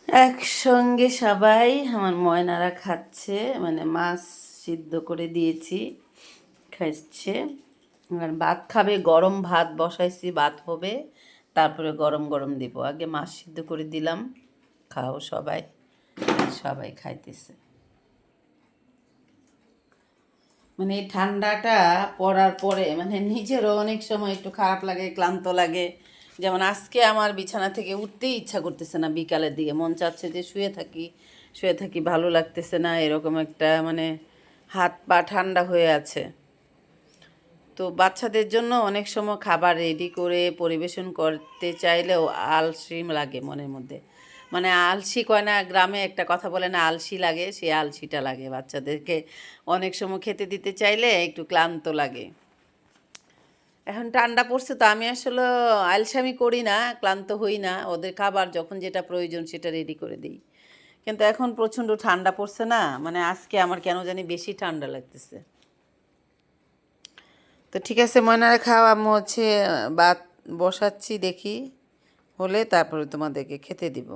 একসঙ্গে সবাই আমার ময়নারা খাচ্ছে, মানে মাছ সিদ্ধ করে দিয়েছি, খাচ্ছে। আর ভাত খাবে, গরম ভাত বসাইছি, ভাত হবে, তারপরে গরম গরম দিব। আগে মাছ সিদ্ধ করে দিলাম, খাও সবাই। সবাই খাইতেছে। মানে এই ঠান্ডাটা পড়ার পরে মানে নিজেরও অনেক সময় একটু খারাপ লাগে, ক্লান্ত লাগে। যেমন আজকে আমার বিছানা থেকে উঠতেই ইচ্ছা করতেছে না, বিকালের দিকে মন চাচ্ছে যে শুয়ে থাকি, শুয়ে থাকি, ভালো লাগতেছে না, এরকম একটা মানে হাত পা ঠান্ডা হয়ে আছে। তো বাচ্চাদের জন্য অনেক সময় খাবার রেডি করে পরিবেশন করতে চাইলেও আলসি লাগে মনের মধ্যে। মানে আলসি কয় না, গ্রামে একটা কথা বলে না, আলসি লাগে, সেই আলসিটা লাগে বাচ্চাদেরকে। অনেক সময় খেতে দিতে চাইলে একটু ক্লান্ত লাগে। এখন ঠান্ডা পড়ছে তো আমি আসলে আলসামি করি না, ক্লান্ত হই না, ওদের খাবার যখন যেটা প্রয়োজন সেটা রেডি করে দিই। কিন্তু এখন প্রচণ্ড ঠান্ডা পড়ছে না, মানে আজকে আমার কেন জানি বেশি ঠান্ডা লাগতেছে। তো ঠিক আছে ময়নারে খাও, আমি হচ্ছে ভাত বসাচ্ছি, দেখি হলে তারপরে তোমাদেরকে খেতে দিব।